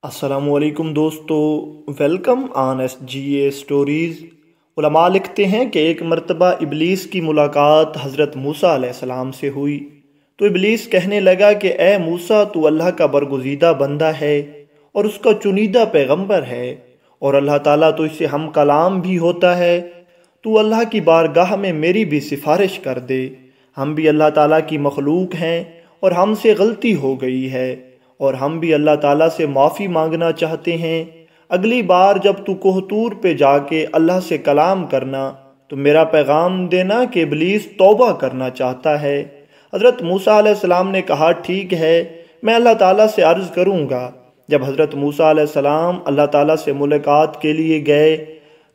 السلام علیکم دوستو، welcome on S G A stories. علماء لکھتے ہیں کہ ایک مرتبہ ابلیس کی ملاقات حضرت موسیٰ علیہ السلام سے ہوئی تو ابلیس کہنے لگا کہ اے موسیٰ، تو اللہ کا برگزیدہ بندہ ہے اور اس کا چنیدہ پیغمبر ہے، اور اللہ تعالیٰ تو اس سے ہم کلام بھی ہوتا ہے۔ تو اللہ کی بارگاہ میں میری بھی سفارش کر دے، ہم بھی اللہ تعالیٰ کی مخلوق ہیں اور ہم سے غلطی ہو گئی ہے، اور ہم بھی اللہ تعالیٰ سے معافی مانگنا چاہتے ہیں۔ اگلی بار جب تو کوہ طور پہ جا کے اللہ سے کلام کرنا تو میرا پیغام دینا کہ ابلیس توبہ کرنا چاہتا ہے۔ حضرت موسیٰ علیہ السلام نے کہا ٹھیک ہے، میں اللہ تعالیٰ سے عرض کروں گا۔ جب حضرت موسیٰ علیہ السلام اللہ تعالیٰ سے ملاقات کے لیے گئے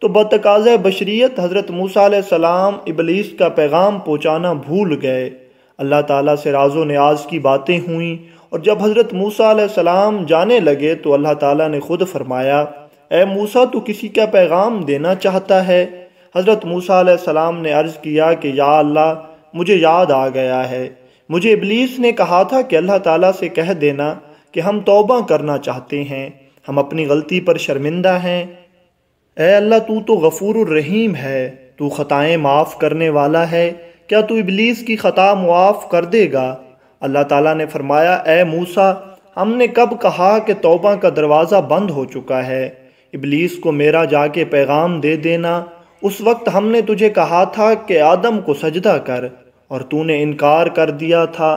تو بتقاضۂ بشریت حضرت موسیٰ علیہ السلام ابلیس کا پیغام پہنچانا بھول گئے۔ اللہ تعالیٰ سے راز و نیاز کی باتیں ہوئیں، اور جب حضرت موسیٰ علیہ السلام جانے لگے تو اللہ تعالیٰ نے خود فرمایا، اے موسیٰ، تو کسی کا پیغام دینا چاہتا ہے؟ حضرت موسیٰ علیہ السلام نے عرض کیا کہ یا اللہ، مجھے یاد آ گیا ہے، مجھے ابلیس نے کہا تھا کہ اللہ تعالیٰ سے کہہ دینا کہ ہم توبہ کرنا چاہتے ہیں، ہم اپنی غلطی پر شرمندہ ہیں۔ اے اللہ، تو غفور الرحیم ہے، تو خطائیں معاف کرنے والا ہے، کیا تو ابلیس کی خطا معاف کر دے گا؟ اللہ تعالیٰ نے فرمایا، اے موسیٰ، ہم نے کب کہا کہ توبہ کا دروازہ بند ہو چکا ہے؟ ابلیس کو میرا جا کے پیغام دے دینا۔ اس وقت ہم نے تجھے کہا تھا کہ آدم کو سجدہ کر، اور تو نے انکار کر دیا تھا۔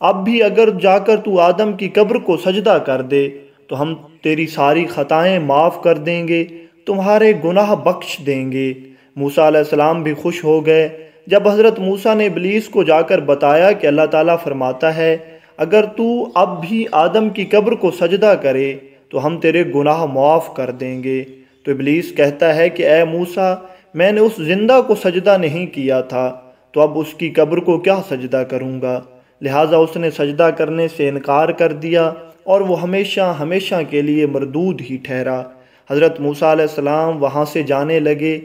اب بھی اگر جا کر تو آدم کی قبر کو سجدہ کر دے تو ہم تیری ساری خطائیں معاف کر دیں گے، تمہارے گناہ بخش دیں گے۔ موسیٰ علیہ السلام بھی خوش ہو گئے۔ جب حضرت موسیٰ نے ابلیس کو جا کر بتایا کہ اللہ تعالیٰ فرماتا ہے اگر تو اب بھی آدم کی قبر کو سجدہ کرے تو ہم تیرے گناہ معاف کر دیں گے، تو ابلیس کہتا ہے کہ اے موسیٰ، میں نے اس زندہ کو سجدہ نہیں کیا تھا، تو اب اس کی قبر کو کیا سجدہ کروں گا؟ لہٰذا اس نے سجدہ کرنے سے انکار کر دیا اور وہ ہمیشہ ہمیشہ کے لیے مردود ہی ٹھہرا۔ حضرت موسیٰ علیہ السلام وہاں سے جانے لگے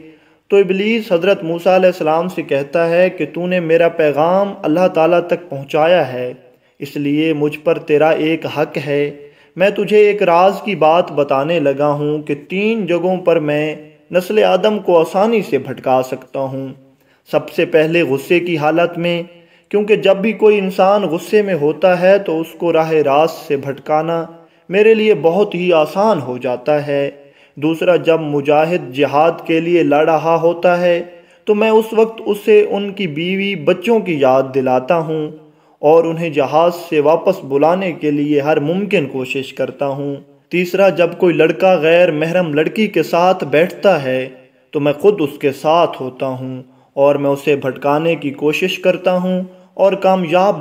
تو ابلیس حضرت موسیٰ علیہ السلام سے کہتا ہے کہ تو نے میرا پیغام اللہ تعالیٰ تک پہنچایا ہے، اس لیے مجھ پر تیرا ایک حق ہے۔ میں تجھے ایک راز کی بات بتانے لگا ہوں کہ 3 جگہوں پر میں نسل آدم کو آسانی سے بھٹکا سکتا ہوں۔ سب سے پہلے غصے کی حالت میں، کیونکہ جب بھی کوئی انسان غصے میں ہوتا ہے تو اس کو راہ راست سے بھٹکانا میرے لیے بہت ہی آسان ہو جاتا ہے۔ دوسرا، جب مجاہد جہاد کے لیے لڑ رہا ہوتا ہے تو میں اس وقت اسے ان کی بیوی بچوں کی یاد دلاتا ہوں اور انہیں جہاز سے واپس بلانے کے لیے ہر ممکن کوشش کرتا ہوں۔ تیسرا، جب کوئی لڑکا غیر محرم لڑکی کے ساتھ بیٹھتا ہے تو میں خود اس کے ساتھ ہوتا ہوں اور میں اسے بھٹکانے کی کوشش کرتا ہوں اور کامیاب